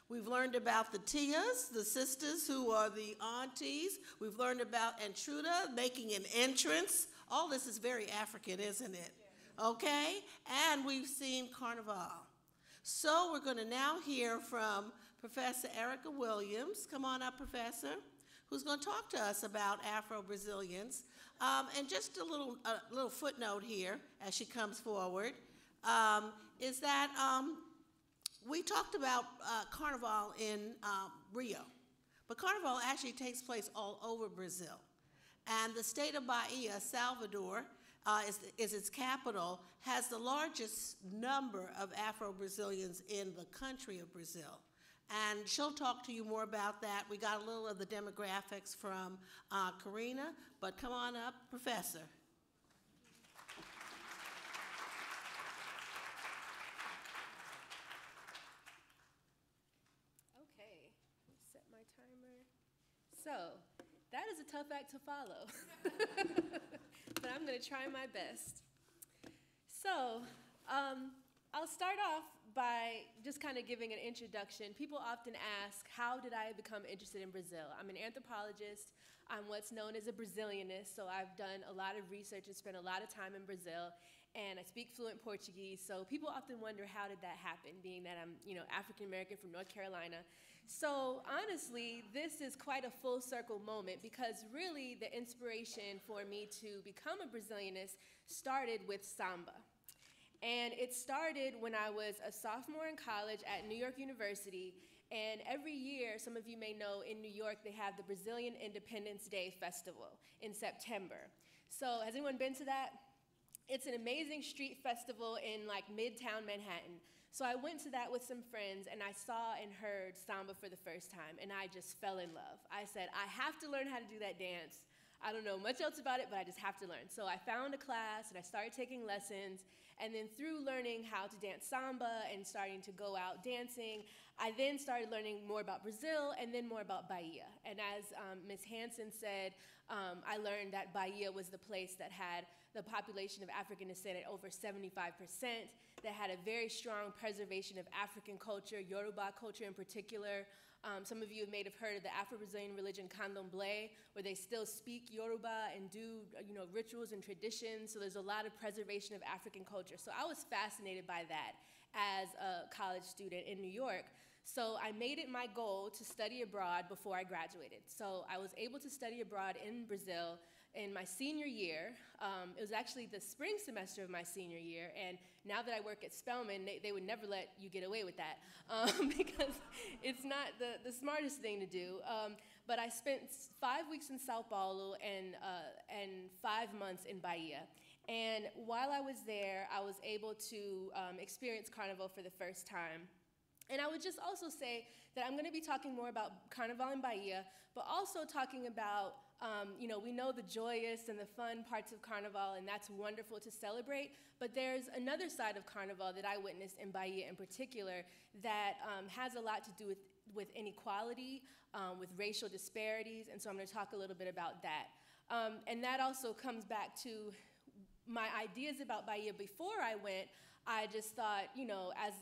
We've learned about the tias, the sisters who are the aunties. We've learned about intruder, making an entrance. All this is very African, isn't it? Okay? And we've seen Carnaval. So we're going to now hear from Professor Erica Williams. Come on up, Professor, who's going to talk to us about Afro-Brazilians. And just a little footnote here as she comes forward is that we talked about Carnival in Rio, but Carnival actually takes place all over Brazil. And the state of Bahia, Salvador, is its capital, has the largest number of Afro-Brazilians in the country of Brazil. And she'll talk to you more about that. We got a little of the demographics from Karina, but come on up, Professor. Okay, set my timer. So, that is a tough act to follow, but I'm going to try my best. So, I'll start off by just kind of giving an introduction. People often ask, how did I become interested in Brazil? I'm an anthropologist. I'm what's known as a Brazilianist, so I've done a lot of research and spent a lot of time in Brazil, and I speak fluent Portuguese, so people often wonder how did that happen, being that I'm, African American from North Carolina. So honestly, this is quite a full circle moment because really the inspiration for me to become a Brazilianist started with samba. And it started when I was a sophomore in college at New York University, and every year, some of you may know, in New York they have the Brazilian Independence Day Festival in September. So has anyone been to that? It's an amazing street festival in like Midtown Manhattan. So I went to that with some friends and I saw and heard samba for the first time and I just fell in love. I said, I have to learn how to do that dance. I don't know much else about it, but I just have to learn. So I found a class and I started taking lessons, and then through learning how to dance samba and starting to go out dancing, I then started learning more about Brazil and then more about Bahia. And as Ms. Hansen said, I learned that Bahia was the place that had the population of African descent at over 75%, that had a very strong preservation of African culture, Yoruba culture in particular. Some of you may have heard of the Afro-Brazilian religion Candomblé, where they still speak Yoruba and do rituals and traditions, so there's a lot of preservation of African culture. So I was fascinated by that as a college student in New York. So I made it my goal to study abroad before I graduated. So I was able to study abroad in Brazil in my senior year. It was actually the spring semester of my senior year, and now that I work at Spelman, they would never let you get away with that because it's not the smartest thing to do. But I spent 5 weeks in Sao Paulo and 5 months in Bahia. And while I was there, I was able to experience Carnival for the first time. And I would just also say that I'm going to be talking more about Carnival in Bahia, but also talking about, we know the joyous and the fun parts of Carnival, and that's wonderful to celebrate, but there's another side of Carnival that I witnessed in Bahia in particular that has a lot to do with inequality, with racial disparities, and so I'm going to talk a little bit about that. And that also comes back to my ideas about Bahia. Before I went, I just thought, as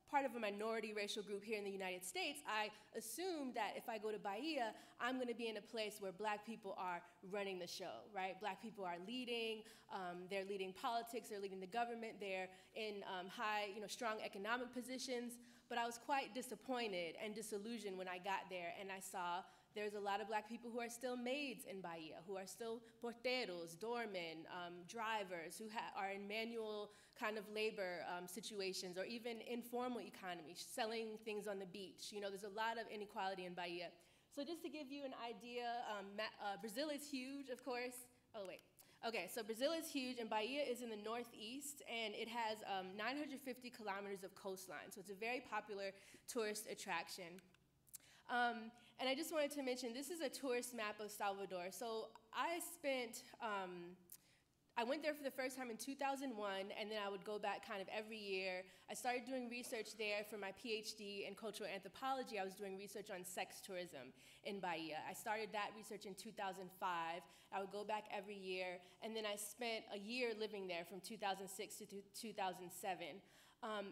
part of a minority racial group here in the United States, I assumed that if I go to Bahia, I'm going to be in a place where black people are running the show, right? Black people are leading, they're leading politics, they're leading the government, they're in high, strong economic positions, but I was quite disappointed and disillusioned when I got there and I saw there's a lot of black people who are still maids in Bahia, who are still porteros, doormen, drivers, who are in manual kind of labor situations, or even informal economy, selling things on the beach. There's a lot of inequality in Bahia. So just to give you an idea, Brazil is huge, of course. Oh, wait. Okay, so Brazil is huge, and Bahia is in the northeast, and it has 950 kilometers of coastline, so it's a very popular tourist attraction. And I just wanted to mention, this is a tourist map of Salvador. So I went there for the first time in 2001, and then I would go back kind of every year. I started doing research there for my PhD in cultural anthropology. I was doing research on sex tourism in Bahia. I started that research in 2005. I would go back every year, and then I spent a year living there from 2006 to 2007.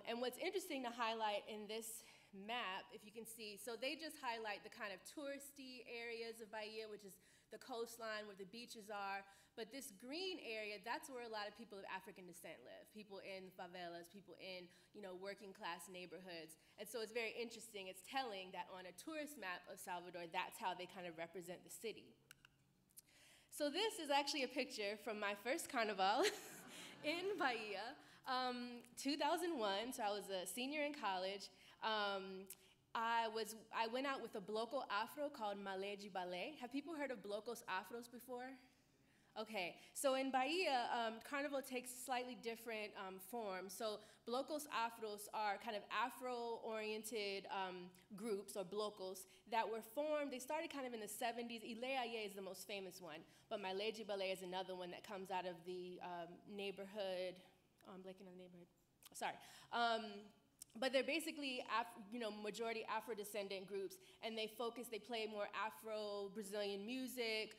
And what's interesting to highlight in this map, if you can see, so they just highlight the kind of touristy areas of Bahia, which is the coastline where the beaches are. But this green area, that's where a lot of people of African descent live. People in favelas, people in, working class neighborhoods. And so it's very interesting. It's telling that on a tourist map of Salvador, that's how they kind of represent the city. So this is actually a picture from my first Carnaval in Bahia, 2001. So I was a senior in college. I went out with a Bloco Afro called Maleji Ballet. Have people heard of Blocos Afros before? Okay, so in Bahia, Carnival takes slightly different forms. So Blocos Afros are kind of Afro-oriented groups, or blocos, that were formed. They started kind of in the 70s. Ileaye is the most famous one, but Maleji Ballet is another one that comes out of the neighborhood. I'm blanking on the neighborhood. Sorry. But they're basically, majority Afro-descendant groups, and they play more Afro-Brazilian music.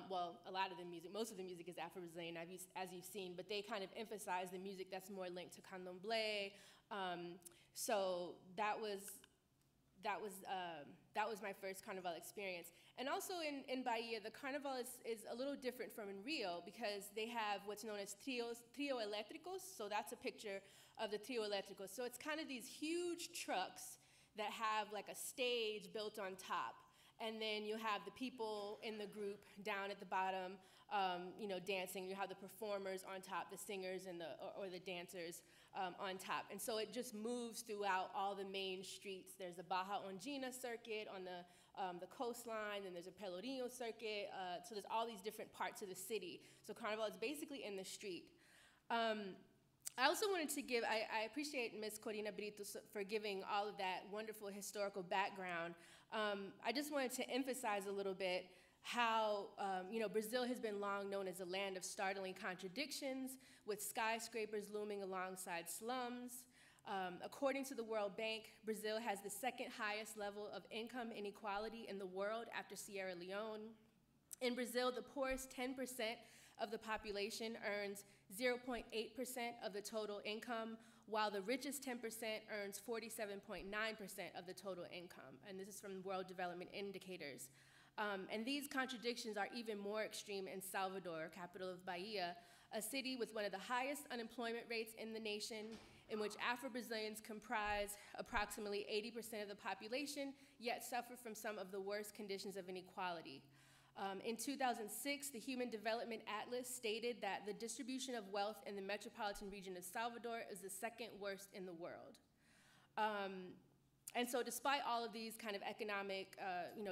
Well, a lot of the music, most of the music is Afro-Brazilian, as you've seen, but they kind of emphasize the music that's more linked to candomblé. So that was my first Carnival experience. And also in Bahia, the Carnival is a little different from in Rio, because they have what's known as trio eléctricos. So that's a picture of the trio eléctricos. So it's kind of these huge trucks that have like a stage built on top. And then you have the people in the group down at the bottom, dancing. You have the performers on top, the singers and or the dancers on top. And so it just moves throughout all the main streets. There's a Baja Ongina circuit on the coastline, and there's a Pelourinho circuit. So there's all these different parts of the city. So Carnival is basically in the street. I also wanted to give, I appreciate Ms. Corina Brito for giving all of that wonderful historical background. I just wanted to emphasize a little bit how, Brazil has been long known as a land of startling contradictions, with skyscrapers looming alongside slums. According to the World Bank, Brazil has the second highest level of income inequality in the world after Sierra Leone. In Brazil, the poorest 10% of the population earns 0.8% of the total income, while the richest 10% earns 47.9% of the total income. And this is from World Development Indicators. And these contradictions are even more extreme in Salvador, capital of Bahia, a city with one of the highest unemployment rates in the nation, in which Afro-Brazilians comprise approximately 80% of the population, yet suffer from some of the worst conditions of inequality. In 2006, the Human Development Atlas stated that the distribution of wealth in the metropolitan region of Salvador is the second worst in the world. And so despite all of these kind of economic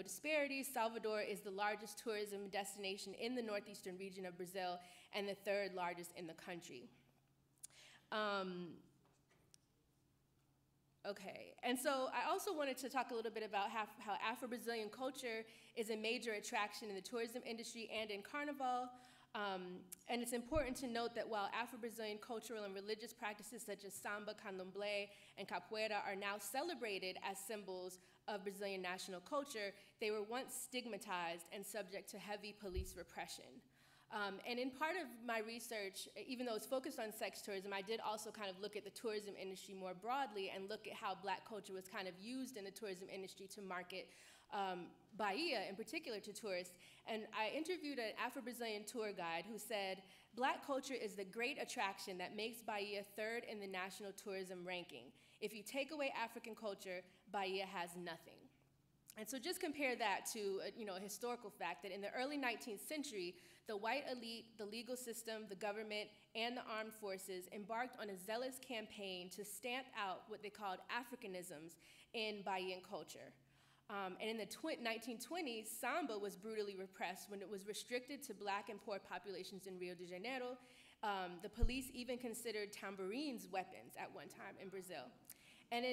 disparities, Salvador is the largest tourism destination in the northeastern region of Brazil and the third largest in the country. Okay, and so I also wanted to talk a little bit about how Afro-Brazilian culture is a major attraction in the tourism industry and in Carnival. And it's important to note that while Afro-Brazilian cultural and religious practices such as samba, candomblé, and capoeira are now celebrated as symbols of Brazilian national culture, they were once stigmatized and subject to heavy police repression. And in part of my research, even though it's focused on sex tourism, I did also kind of look at the tourism industry more broadly and look at how Black culture was kind of used in the tourism industry to market Bahia, in particular, to tourists. And I interviewed an Afro-Brazilian tour guide who said, Black culture is the great attraction that makes Bahia third in the national tourism ranking. If you take away African culture, Bahia has nothing. And so just compare that to a historical fact that in the early 19th century, the white elite, the legal system, the government, and the armed forces embarked on a zealous campaign to stamp out what they called Africanisms in Bahian culture. And in the 1920s, samba was brutally repressed when it was restricted to Black and poor populations in Rio de Janeiro. The police even considered tambourines weapons at one time in Brazil. And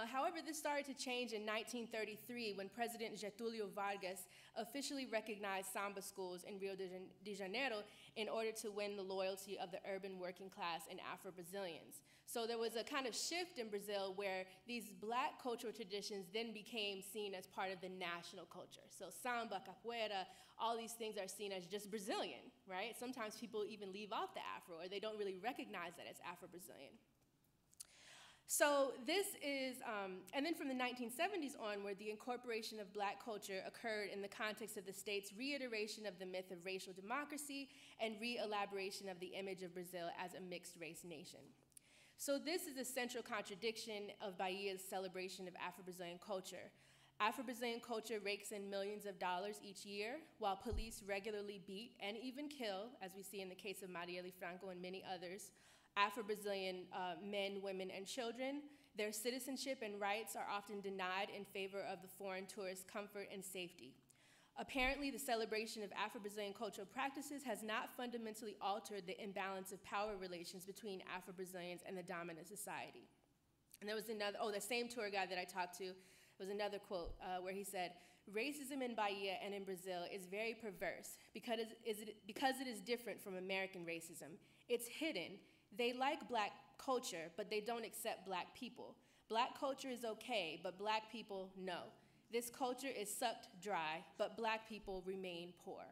however, this started to change in 1933 when President Getúlio Vargas officially recognized samba schools in Rio de Janeiro in order to win the loyalty of the urban working class and Afro-Brazilians. So there was a kind of shift in Brazil where these Black cultural traditions then became seen as part of the national culture. So samba, capoeira, all these things are seen as just Brazilian, right? Sometimes people even leave off the Afro, or they don't really recognize that as Afro-Brazilian. So this is, and then from the 1970s onward, the incorporation of Black culture occurred in the context of the state's reiteration of the myth of racial democracy and re-elaboration of the image of Brazil as a mixed-race nation. So this is a central contradiction of Bahia's celebration of Afro-Brazilian culture. Afro-Brazilian culture rakes in millions of dollars each year, while police regularly beat and even kill, as we see in the case of Marielle Franco and many others, Afro-Brazilian men, women, and children. Their citizenship and rights are often denied in favor of the foreign tourist's comfort and safety. Apparently, the celebration of Afro-Brazilian cultural practices has not fundamentally altered the imbalance of power relations between Afro-Brazilians and the dominant society. And there was another, the same tour guide that I talked to, was another quote where he said, "Racism in Bahia and in Brazil is very perverse because it is different from American racism. It's hidden. They like Black culture, but they don't accept Black people. Black culture is okay, but Black people, no. This culture is sucked dry, but Black people remain poor."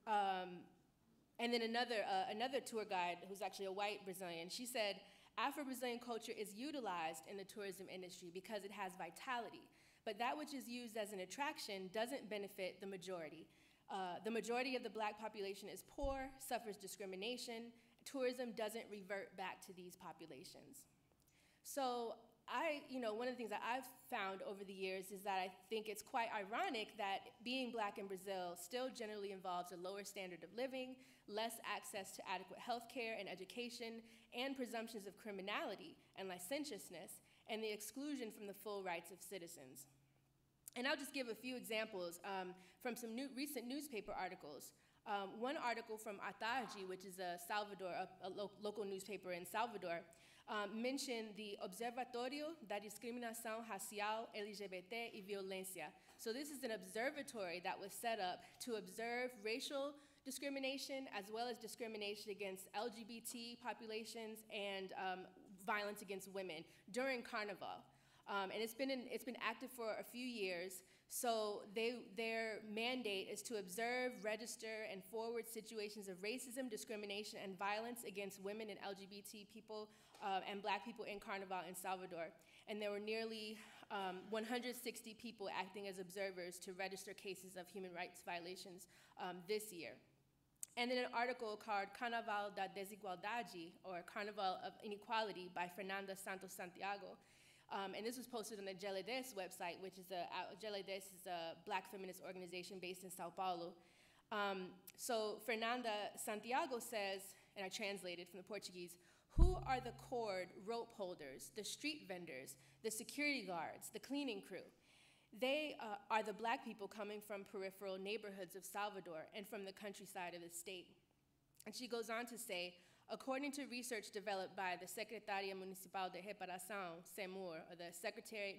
And then another tour guide, who's actually a white Brazilian, she said, "Afro-Brazilian culture is utilized in the tourism industry because it has vitality, but that which is used as an attraction doesn't benefit the majority. The majority of the Black population is poor, suffers discrimination. Tourism doesn't revert back to these populations." So one of the things that I've found over the years is that I think it's quite ironic that being Black in Brazil still generally involves a lower standard of living, less access to adequate health care and education, and presumptions of criminality and licentiousness, and the exclusion from the full rights of citizens. And I'll just give a few examples from some recent newspaper articles. One article from Artaji, which is a local newspaper in Salvador, mentioned the Observatório da Discriminação Racial, LGBT e Violência. So this is an observatory that was set up to observe racial discrimination as well as discrimination against LGBT populations and violence against women during Carnaval. And it's been active for a few years. So their mandate is to observe, register, and forward situations of racism, discrimination, and violence against women and LGBT people and Black people in Carnaval in Salvador. And there were nearly 160 people acting as observers to register cases of human rights violations this year. And then an article called Carnaval da Desigualdade, or Carnival of Inequality, by Fernanda Santos Santiago. And this was posted on the Geledes website, which is Geledes is a Black feminist organization based in Sao Paulo. So Fernanda Santiago says, and I translated from the Portuguese, "Who are the cord rope holders, the street vendors, the security guards, the cleaning crew? They are the Black people coming from peripheral neighborhoods of Salvador and from the countryside of the state." And she goes on to say, according to research developed by the Secretaria Municipal de Reparação, SEMUR, or the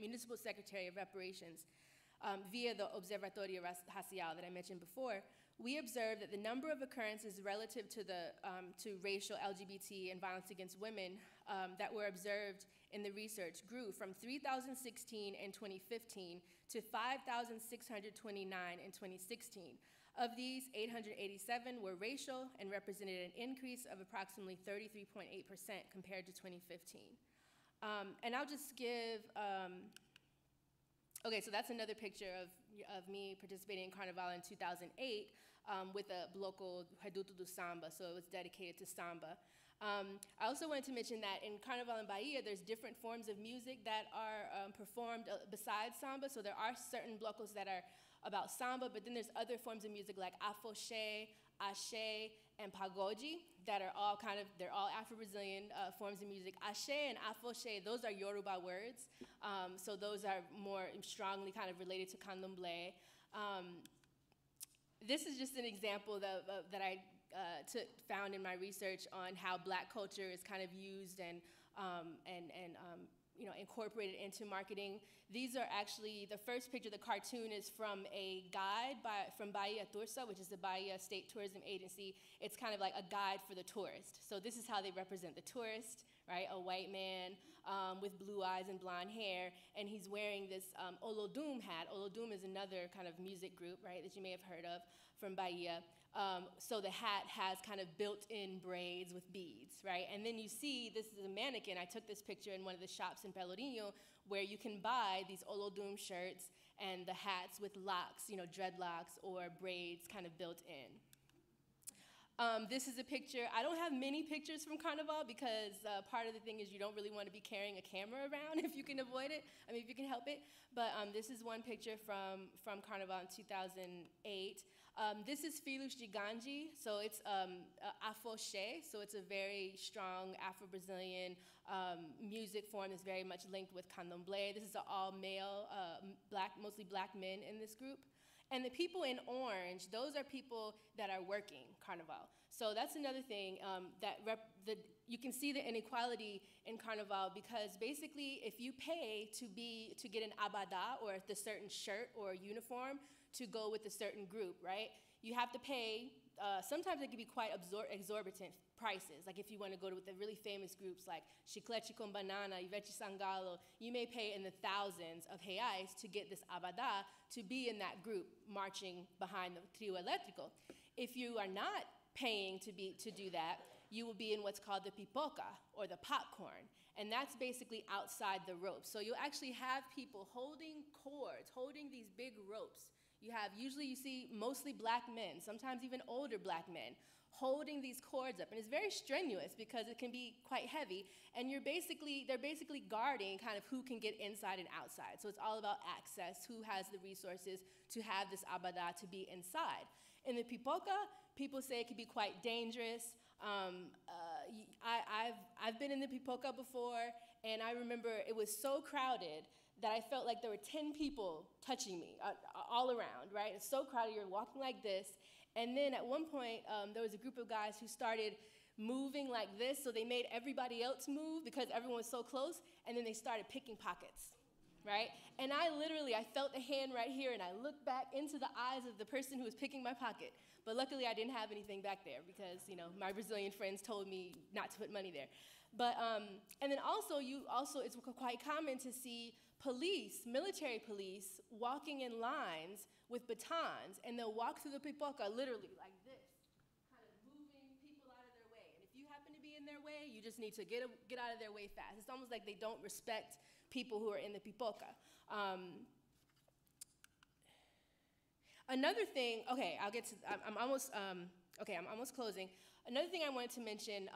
Municipal Secretary of Reparations, via the Observatório Racial that I mentioned before, we observed that the number of occurrences relative to racial LGBT and violence against women that were observed in the research grew from 3,016 in 2015 to 5,629 in 2016. Of these, 887 were racial and represented an increase of approximately 33.8% compared to 2015. And I'll just give, okay, so that's another picture of me participating in Carnaval in 2008 with a local Reduto do Samba, so it was dedicated to samba. I also wanted to mention that in Carnaval in Bahia, there's different forms of music that are performed besides samba. So there are certain blocos that are about samba, but then there's other forms of music like afoxé, axé, and pagode that are all they're all Afro-Brazilian forms of music. Axé and afoxé, those are Yoruba words. So those are more strongly kind of related to candomblé. This is just an example that I found in my research on how Black culture is kind of used and incorporated into marketing. These are actually, the first picture, the cartoon is from a guide from Bahia Tursa, which is the Bahia State Tourism Agency. It's kind of like a guide for the tourist. So this is how they represent the tourist, right? A white man with blue eyes and blonde hair, and he's wearing this Olodum hat. Olodum is another kind of music group, right, that you may have heard of from Bahia. So the hat has kind of built-in braids with beads, right? And then you see, this is a mannequin. I took this picture in one of the shops in Pelourinho where you can buy these Olodum shirts and the hats with locks, dreadlocks or braids kind of built in. This is a picture. I don't have many pictures from Carnaval because part of the thing is you don't really want to be carrying a camera around if you can avoid it. I mean, if you can help it. But this is one picture from Carnaval in 2008. This is Filhos de Ganji, so it's Afoxé, so it's a very strong Afro-Brazilian music form that's very much linked with candomblé. This is an all-male, mostly black men in this group. And the people in orange, those are people that are working Carnaval. So that's another thing you can see the inequality in Carnaval because basically if you pay to get an abada or the certain shirt or uniform to go with a certain group, right? You have to pay, sometimes it can be quite exorbitant prices. Like if you want to go with the really famous groups like Chiclete com Banana, Ivete Sangalo, you may pay in the thousands of reais to get this abada to be in that group marching behind the trio elétrico. If you are not paying to do that, you will be in what's called the pipoca or the popcorn. And that's basically outside the ropes. So you'll actually have people holding cords, holding these big ropes. Usually you see mostly black men, sometimes even older black men, holding these cords up. And it's very strenuous because it can be quite heavy. And they're basically guarding kind of who can get inside and outside. So it's all about access, who has the resources to have this abada to be inside. In the pipoca, people say it can be quite dangerous. I've been in the pipoca before, and I remember it was so crowded that I felt like there were 10 people touching me all around, right? It's so crowded, you're walking like this. And then at one point, there was a group of guys who started moving like this, so they made everybody else move because everyone was so close, and then they started picking pockets, right? And I felt the hand right here, and I looked back into the eyes of the person who was picking my pocket. But luckily, I didn't have anything back there because, my Brazilian friends told me not to put money there. But, and then also, it's quite common to see military police, walking in lines with batons, and they'll walk through the pipoca literally like this, kind of moving people out of their way. And if you happen to be in their way, you just need to get out of their way fast. It's almost like they don't respect people who are in the pipoca. Another thing, okay, I'm almost closing. Another thing I wanted to mention,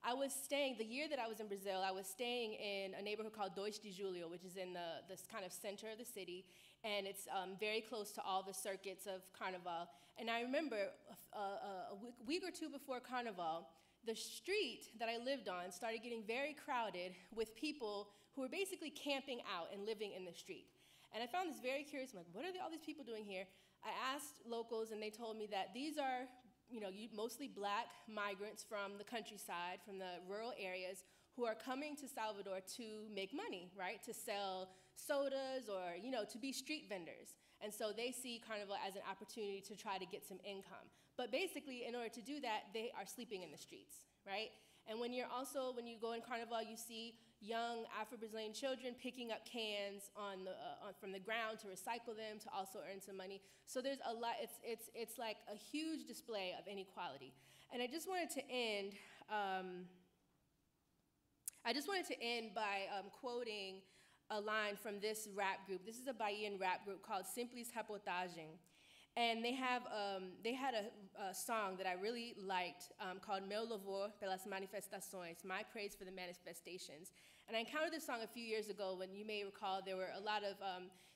the year that I was in Brazil, I was staying in a neighborhood called 2 de Julho, which is in this kind of center of the city, and it's very close to all the circuits of Carnaval. And I remember a week or two before Carnaval, the street that I lived on started getting very crowded with people who were basically camping out and living in the street. And I found this very curious. I'm like, what are all these people doing here? I asked locals, and they told me that these are mostly black migrants from the countryside, from the rural areas, who are coming to Salvador to make money, right? To sell sodas or, to be street vendors. And so they see Carnival as an opportunity to try to get some income. But basically, in order to do that, they are sleeping in the streets, right? And when you go in Carnival, you see young Afro-Brazilian children picking up cans from the ground to recycle them, to also earn some money. So there's a lot, it's like a huge display of inequality. And I just wanted to end by quoting a line from this rap group. This is a Bahian rap group called Simples Reportagem. And they had a song that I really liked called Meu Louvor pelas Manifestações, My Praise for the Manifestations. And I encountered this song a few years ago when, you may recall, there were a lot of,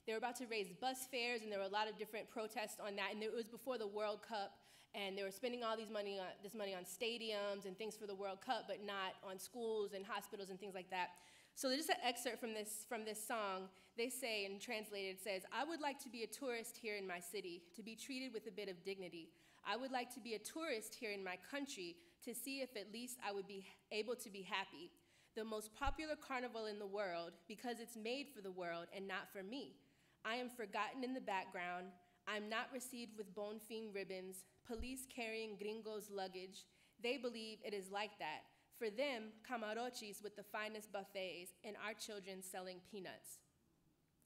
they were about to raise bus fares, and there were a lot of different protests on that. And it was before the World Cup, and they were spending all this money on stadiums and things for the World Cup, but not on schools and hospitals and things like that. So just an excerpt from this song. They say, and translated, it says, I would like to be a tourist here in my city, to be treated with a bit of dignity. I would like to be a tourist here in my country, to see if at least I would be able to be happy. The most popular carnival in the world, because it's made for the world and not for me. I am forgotten in the background. I'm not received with bonfim ribbons, police carrying gringos' luggage. They believe it is like that. For them, camarotes with the finest buffets, and our children selling peanuts.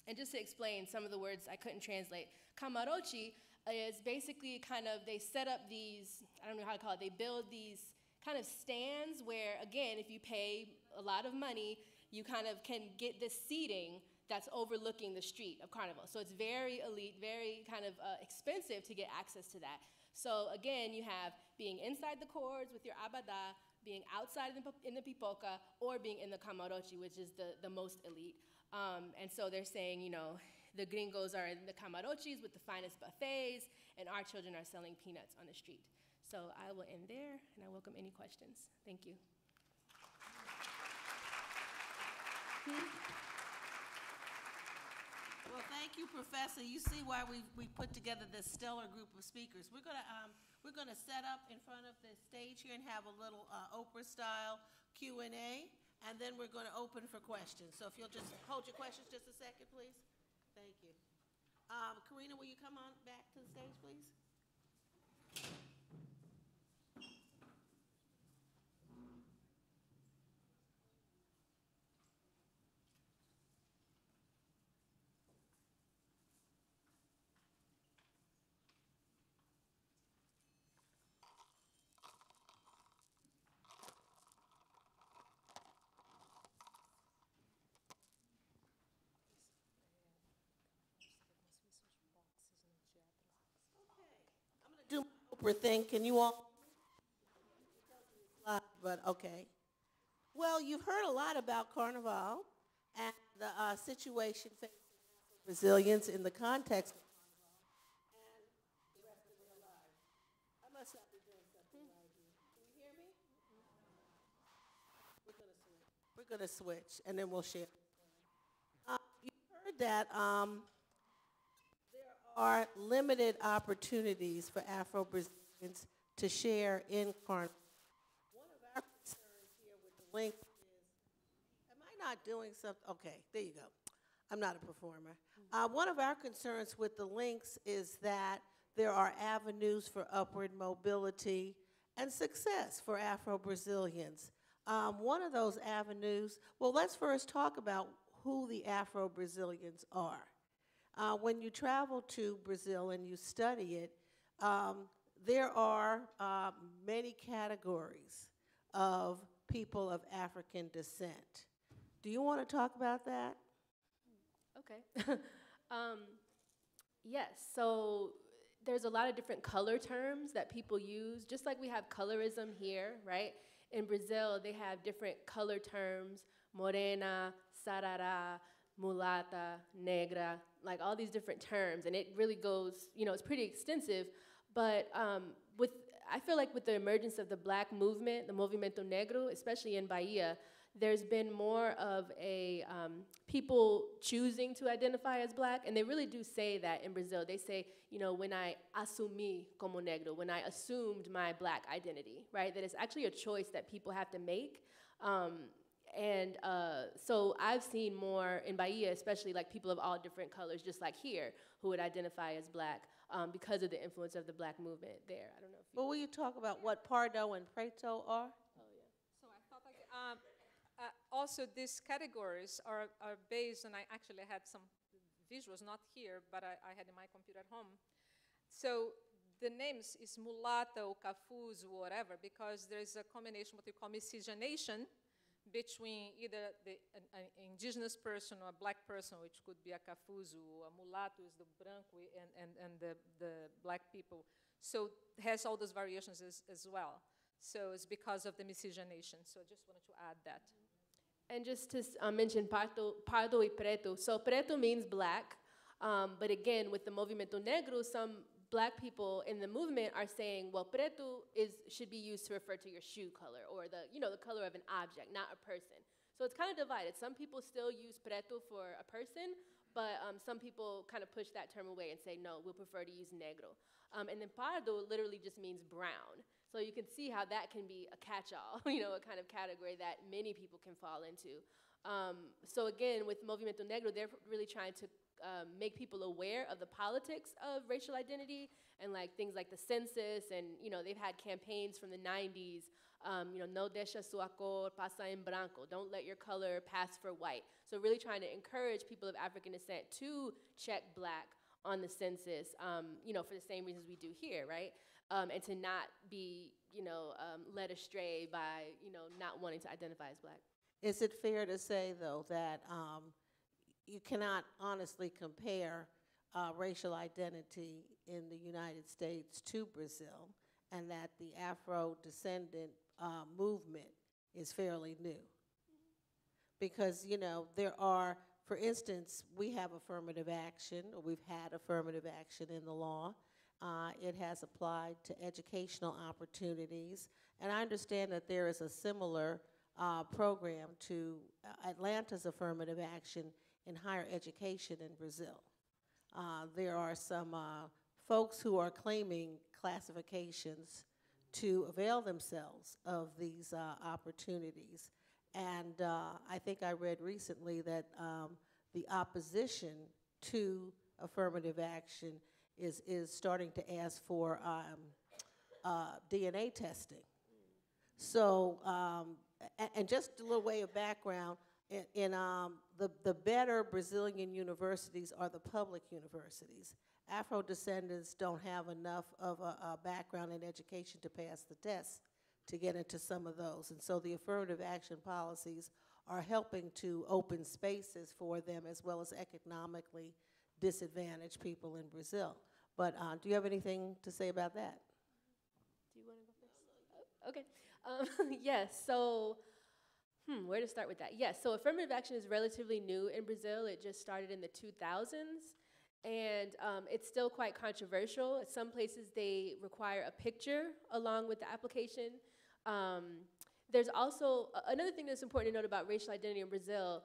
And just to explain some of the words I couldn't translate, camarote is basically kind of, they set up these, I don't know how to call it, they build these kind of stands where, again, if you pay a lot of money, you kind of can get this seating that's overlooking the street of Carnaval. So it's very elite, very kind of expensive to get access to that. So again, you have being inside the cords with your abada, being outside in the pipoca, or being in the camarote, which is the most elite. And so they're saying, you know, the gringos are in the camarotes with the finest buffets, and our children are selling peanuts on the street. So I will end there, and I welcome any questions. Thank you. Well, thank you, Professor. You see why we put together this stellar group of speakers. We're gonna set up in front of the stage here and have a little Oprah-style Q&A, and then we're gonna open for questions. So if you'll just hold your questions just a second, please. Thank you. Karina, will you come on back to the stage, please? Do my Oprah thing. Can you all? But okay. Well, you've heard a lot about Carnaval and the situation facing Brazilians in the context of Carnaval and the rest of their lives. I must not be doing something right here. Can you hear me? We're gonna switch, and then we'll share. You heard that there are limited opportunities for Afro-Brazilians to share in Carnaval. One of our concerns here with the link is, am I not doing something? Okay, there you go. I'm not a performer. One of our concerns with the links is that there are avenues for upward mobility and success for Afro-Brazilians. One of those avenues, well, let's first talk about who the Afro-Brazilians are. When you travel to Brazil and you study it, there are many categories of people of African descent. Do you want to talk about that? Okay. Yes, so there's a lot of different color terms that people use, just like we have colorism here, right? In Brazil, they have different color terms, morena, sarará, mulata, negra, like all these different terms, and it really goes, you know, it's pretty extensive, but I feel like with the emergence of the Black movement, the Movimento Negro, especially in Bahia, there's been more of a people choosing to identify as Black, and they really do say that in Brazil. They say, you know, when I assumi como negro, when I assumed my Black identity, right? That it's actually a choice that people have to make. So I've seen more in Bahia, especially like people of all different colors, just like here, who would identify as Black because of the influence of the Black movement there. I don't know if you... Well, will you talk about what Pardo and Preto are? Oh, yeah. So I thought also these categories are based, and I actually had some visuals, not here, but I had in my computer at home. So the names is mulatto, cafuz, whatever, because there's a combination, what we call miscegenation, between either an indigenous person or a Black person, which could be a cafuzo, a mulatto is the branco and the Black people. So it has all those variations as well. So it's because of the miscegenation. So I just wanted to add that. And just to mention pardo y preto. So preto means Black, but again, with the Movimento Negro, some Black people in the movement are saying, well, preto should be used to refer to your shoe color or the color of an object, not a person. So it's kind of divided. Some people still use preto for a person, but some people kind of push that term away and say, no, we'll prefer to use negro. And then pardo literally just means brown. So you can see how that can be a catch-all, a kind of category that many people can fall into. So again, with Movimento Negro, they're really trying to make people aware of the politics of racial identity and like things like the census, and they've had campaigns from the 90s No deixa sua cor passar em branco. Don't let your color pass for white. So really trying to encourage people of African descent to check black on the census, for the same reasons we do here, right? And to not be, led astray by, not wanting to identify as black. Is it fair to say, though, that you cannot honestly compare racial identity in the United States to Brazil, and that the Afro-descendant movement is fairly new? Because, there are, for instance, we have affirmative action, or we've had affirmative action in the law. It has applied to educational opportunities. And I understand that there is a similar program to Atlanta's affirmative action in higher education in Brazil. There are some folks who are claiming classifications to avail themselves of these opportunities. And I think I read recently that the opposition to affirmative action is starting to ask for DNA testing. So, and just a little way of background, in the better Brazilian universities are the public universities. Afro-descendants don't have enough of a background in education to pass the test to get into some of those. And so the affirmative action policies are helping to open spaces for them, as well as economically disadvantaged people in Brazil. But do you have anything to say about that? Do you want to go first? Okay. Yes, so where to start with that? Yes, so affirmative action is relatively new in Brazil. It just started in the 2000s, and it's still quite controversial. In some places, they require a picture along with the application. There's also another thing that's important to note about racial identity in Brazil.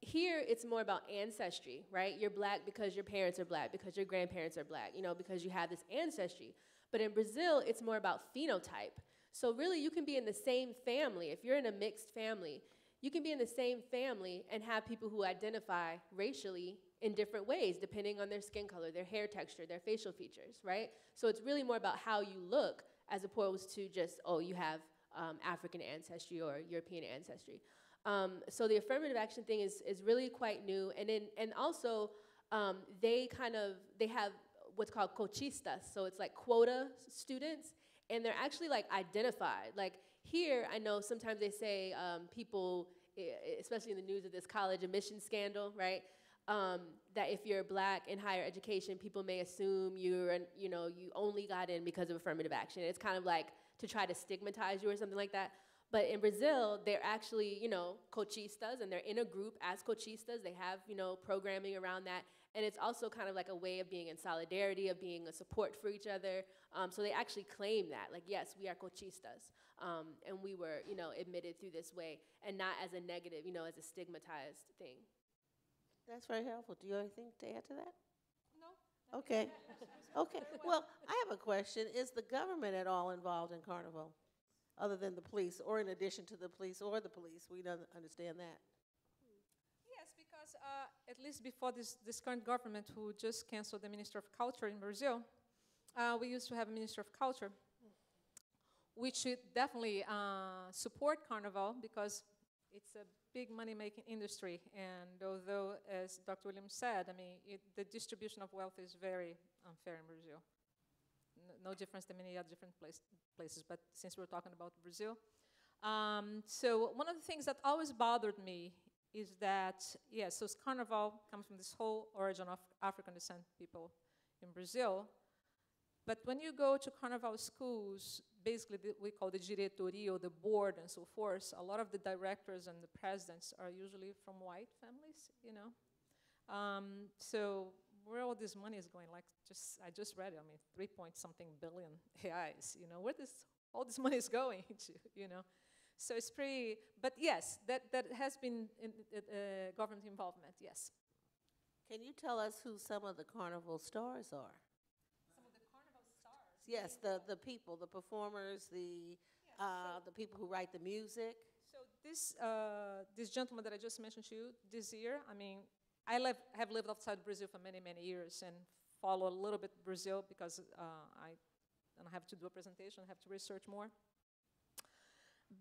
Here, it's more about ancestry, right? You're black because your parents are black, because your grandparents are black, because you have this ancestry. But in Brazil, it's more about phenotype. So really, you can be in the same family. If you're in a mixed family, you can be in the same family and have people who identify racially in different ways, depending on their skin color, their hair texture, their facial features, right? So it's really more about how you look as opposed to just, oh, you have African ancestry or European ancestry. So the affirmative action thing is really quite new. And also, they have what's called cotistas. So it's like quota students, and they're actually like identified. Like here, I know sometimes they say people, especially in the news of this college admission scandal, right? That if you're black in higher education, people may assume you only got in because of affirmative action. It's kind of like to try to stigmatize you or something like that. But in Brazil, they're actually, cotistas, and they're in a group as cotistas. They have, programming around that. And it's also kind of like a way of being in solidarity, of being a support for each other. So they actually claim that, like, yes, we are cotistas. And we were, admitted through this way, and not as a negative, as a stigmatized thing. That's very helpful. Do you have anything to add to that? No. Okay. Okay. Well, I have a question. Is the government at all involved in Carnaval, other than the police, or in addition to the police or the police? We don't understand that. Yes, because at least before this current government, who just canceled the Minister of Culture in Brazil, we used to have a Minister of Culture, which should definitely support Carnival, because it's a big money-making industry. And although, as Dr. Williams said, I mean, the distribution of wealth is very unfair in Brazil. No difference than many other different places, but since we're talking about Brazil. So one of the things that always bothered me is that, yes, so Carnival comes from this whole origin of African descent people in Brazil. But when you go to Carnival schools, basically we call the diretoria, or the board and so forth, a lot of the directors and the presidents are usually from white families, So where all this money is going, like I just read it, I mean, 3-point-something billion reais, where all this money is going to, So it's pretty, but yes, that has been in, government involvement, yes. Can you tell us who some of the Carnival stars are? Some of the Carnival stars? Yes, the people, the performers, the people who write the music. So this gentleman that I just mentioned to you, this year, I mean, I have lived outside Brazil for many, many years and follow a little bit Brazil because I don't have to do a presentation, I have to research more.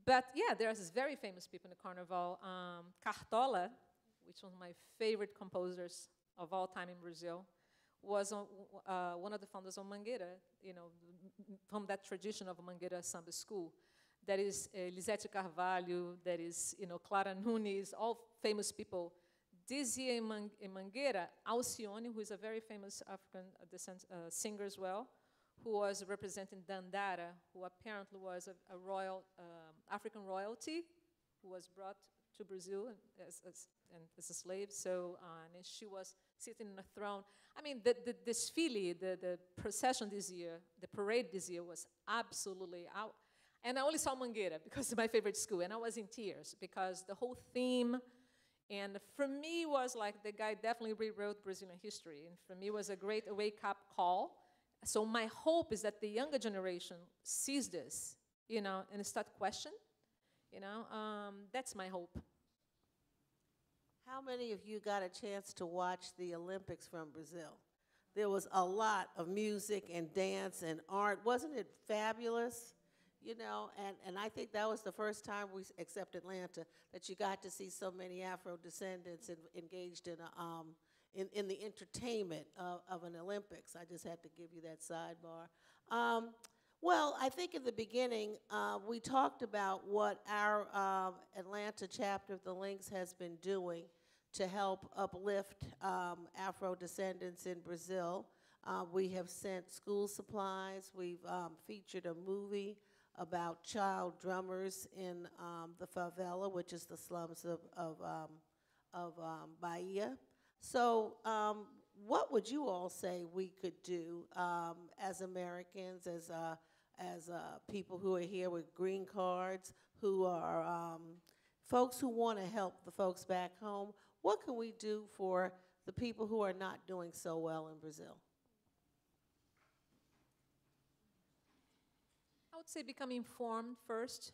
But yeah, there's very famous people in the Carnaval. Cartola, which is one of my favorite composers of all time in Brazil, was one of the founders of Mangueira, you know, from that tradition of Mangueira Samba School. That is Lisete Carvalho, that is, you know, Clara Nunes, all famous people. This year in Mangueira, Alcione, who is a very famous African descent singer as well, who was representing Dandara, who apparently was a royal, African royalty, who was brought to Brazil as a slave. So, and she was sitting on a throne. I mean, the desfile, the procession this year, the parade this year was absolutely out. And I only saw Mangueira because it's my favorite school, and I was in tears because the whole theme, and for me was like the guy definitely rewrote Brazilian history, and for me it was a great wake-up call. So my hope is that the younger generation sees this, you know, and start question, you know. That's my hope. How many of you got a chance to watch the Olympics from Brazil? There was a lot of music and dance and art. Wasn't it fabulous? You know, and I think that was the first time except Atlanta, that you got to see so many Afro-descendants engaged in the entertainment of an Olympics. I just had to give you that sidebar. Well, I think in the beginning, we talked about what our Atlanta chapter of the Links has been doing to help uplift Afro-descendants in Brazil. We have sent school supplies. We've featured a movie about child drummers in the favela, which is the slums of Bahia. So what would you all say we could do as Americans, as people who are here with green cards, who are folks who want to help the folks back home? What can we do for the people who are not doing so well in Brazil? I would say become informed first.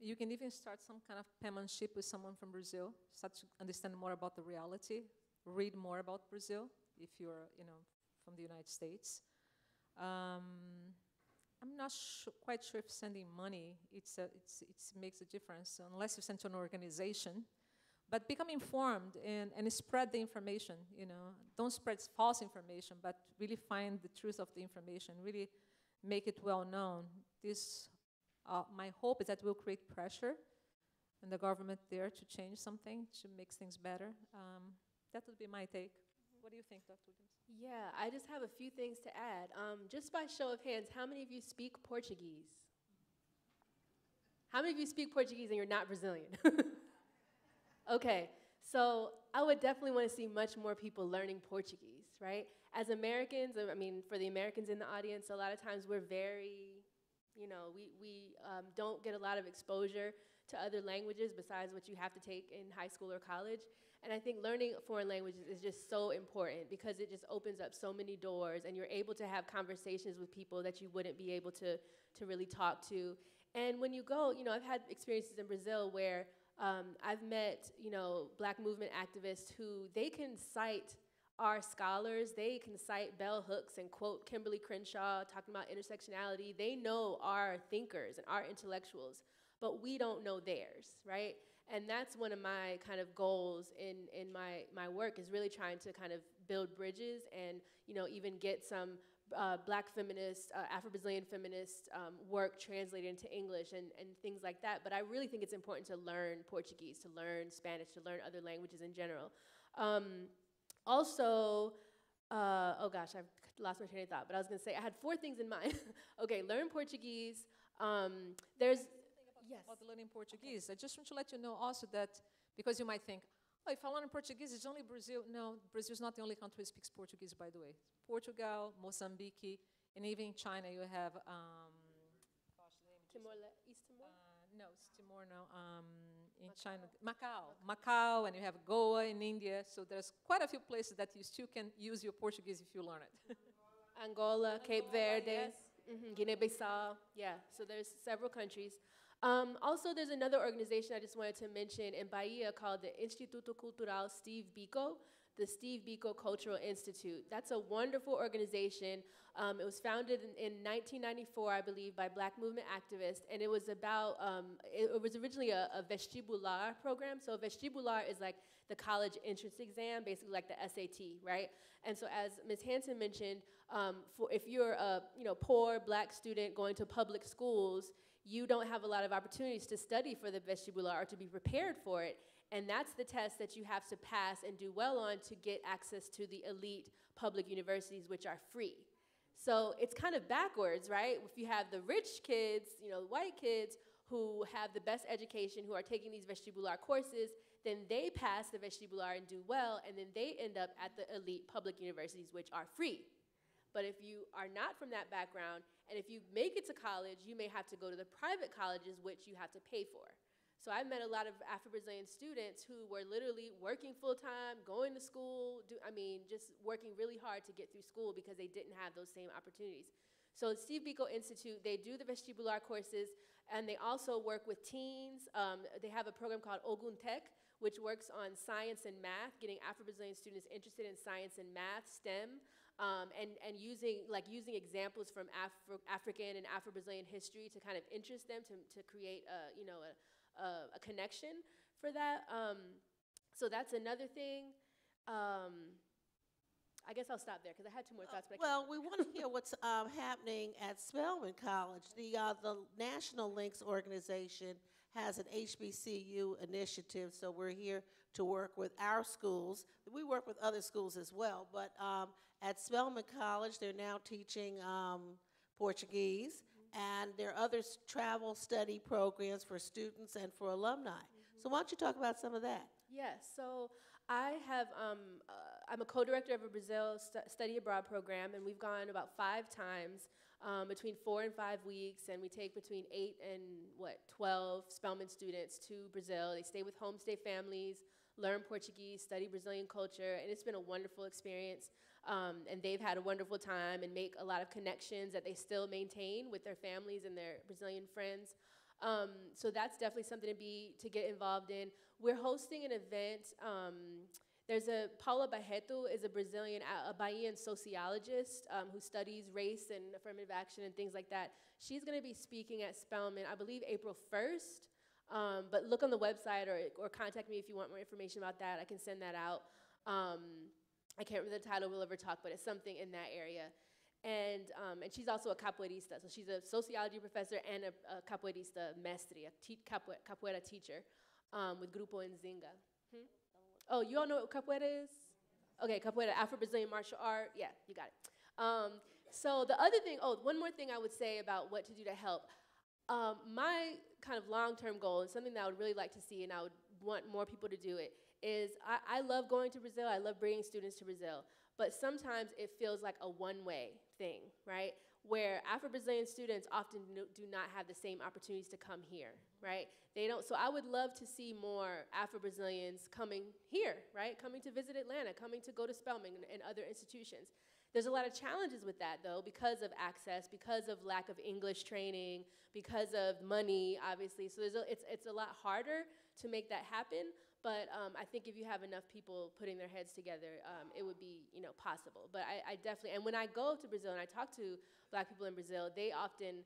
You can even start some kind of penmanship with someone from Brazil, start to understand more about the reality, read more about Brazil if you're, you know, from the United States. I'm not quite sure if sending money it makes a difference unless you send to an organization. But become informed and spread the information. You know, don't spread false information, but really find the truth of the information. Really make it well known. This, my hope is that will create pressure and the government there to change something, to make things better. That would be my take. What do you think, Dr. Williams? Yeah, I just have a few things to add. Just by show of hands, how many of you speak Portuguese? How many of you speak Portuguese and you're not Brazilian? Okay, so I would definitely want to see much more people learning Portuguese, right? As Americans, I mean, for the Americans in the audience, a lot of times we're very, you know, we don't get a lot of exposure to other languages besides what you have to take in high school or college. And I think learning foreign languages is just so important because it just opens up so many doors, and you're able to have conversations with people that you wouldn't be able to really talk to. And when you go, you know, I've had experiences in Brazil where I've met, you know, Black movement activists who they can cite our scholars, they can cite bell hooks and quote Kimberly Crenshaw talking about intersectionality. They know our thinkers and our intellectuals, but we don't know theirs, right? And that's one of my kind of goals in my work, is really trying to kind of build bridges and, you know, even get some Black feminist, Afro-Brazilian feminist work translated into English and things like that. But I really think it's important to learn Portuguese, to learn Spanish, to learn other languages in general. Also, oh gosh, I've lost my train of thought, but I was gonna say, I had 4 things in mind. Okay, learn Portuguese. Yes. About learning Portuguese, I just want to let you know also that, because you might think, oh, if I learn Portuguese, it's only Brazil. No, Brazil is not the only country that speaks Portuguese, by the way. Portugal, Mozambique, and even in China, you have, East Timor? No, it's Timor, no. In China, Macau, and you have Goa in India. So there's quite a few places that you still can use your Portuguese if you learn it. Angola, Cape Verde, yes. Guinea-Bissau. Yeah, so there's several countries. Also, there's another organization I just wanted to mention in Bahia called the Instituto Cultural Steve Biko. the Steve Biko Cultural Institute. That's a wonderful organization. It was founded in 1994, I believe, by Black movement activists, and it was about, it was originally a vestibular program. So a vestibular is like the college entrance exam, basically like the SAT, right? And so as Ms. Hanson mentioned, if you're a poor Black student going to public schools, you don't have a lot of opportunities to study for the vestibular or to be prepared for it. And that's the test that you have to pass and do well on to get access to the elite public universities, which are free. So it's kind of backwards, right? If you have the rich kids, white kids who have the best education, who are taking these vestibular courses, then they pass the vestibular and do well, and then they end up at the elite public universities, which are free. But if you are not from that background, and if you make it to college, you may have to go to the private colleges, which you have to pay for. So I met a lot of Afro-Brazilian students who were literally working full-time, going to school, just working really hard to get through school because they didn't have those same opportunities. So Steve Biko Institute, they do the vestibular courses, and they also work with teens. They have a program called Ogun Tech, which works on science and math, getting Afro-Brazilian students interested in science and math, STEM, and using examples from African and Afro-Brazilian history to kind of interest them to create a connection for that. So that's another thing. I guess I'll stop there because I had two more thoughts. But well, we want to hear what's happening at Spelman College. The National Links organization has an HBCU initiative, so we're here to work with our schools. We work with other schools as well, but at Spelman College, they're now teaching Portuguese, and there are other travel study programs for students and for alumni. So why don't you talk about some of that? Yes, so I have, I'm a co-director of a Brazil study abroad program, and we've gone about 5 times between 4 and 5 weeks, and we take between 8 and 12 Spelman students to Brazil. They stay with homestay families, learn Portuguese, study Brazilian culture, and it's been a wonderful experience. And they've had a wonderful time and make a lot of connections that they still maintain with their families and their Brazilian friends. So that's definitely something to get involved in. We're hosting an event. There's Paula Barreto is a Bahian sociologist who studies race and affirmative action and things like that. She's going to be speaking at Spelman, I believe, April 1st. But look on the website or contact me if you want more information about that. I can send that out. I can't remember the title we'll ever talk, but it's something in that area. And she's also a capoeirista. So she's a sociology professor and a capoeirista mestre, a capoeira teacher with Grupo Nzinga. Oh, you all know what capoeira is? Okay, capoeira, Afro-Brazilian martial art. Yeah, you got it. So the other thing, one more thing I would say about what to do to help. My kind of long-term goal, and something that I would really like to see, and I would want more people to do it, is I love going to Brazil. I love bringing students to Brazil. But sometimes it feels like a one-way thing, right? Where Afro-Brazilian students often do not have the same opportunities to come here, right? They don't. So I would love to see more Afro-Brazilians coming here, right? Coming to visit Atlanta, coming to go to Spelman and other institutions. There's a lot of challenges with that, though, because of access, because of lack of English training, because of money, obviously. So it's a lot harder to make that happen. But I think if you have enough people putting their heads together, it would be possible. But I definitely, and when I go to Brazil and I talk to Black people in Brazil, they often,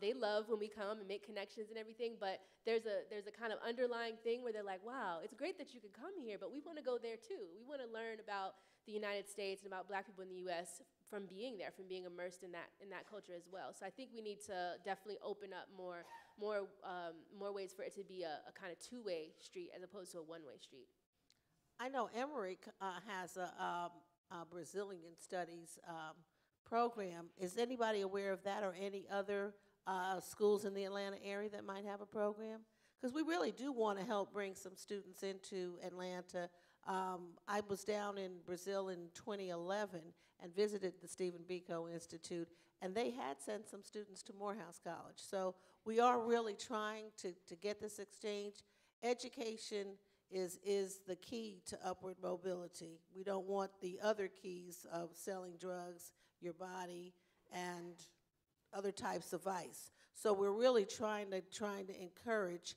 they love when we come and make connections and everything, but there's a kind of underlying thing where they're like, wow, it's great that you could come here, but we want to go there too. We want to learn about the United States and about Black people in the US from being there, from being immersed in that culture as well. So I think we need to definitely open up more ways for it to be a kind of two-way street as opposed to a one-way street. I know Emory has a Brazilian studies program. Is anybody aware of that, or any other schools in the Atlanta area that might have a program? Because we really do want to help bring some students into Atlanta. I was down in Brazil in 2011 and visited the Stephen Biko Institute, and they had sent some students to Morehouse College. So we are really trying to get this exchange. Education is the key to upward mobility. We don't want the other keys of selling drugs, your body, and other types of vice. So we're really trying to encourage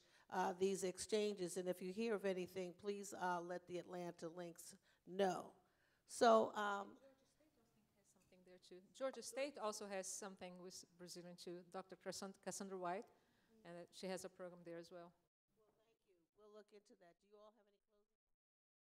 these exchanges. And if you hear of anything, please let the Atlanta Links No. So, Something there too. Georgia State also has something with Brazilian too. Dr. Cassandra White, and she has a program there as well. well, thank you. We'll look into that. Do you all have any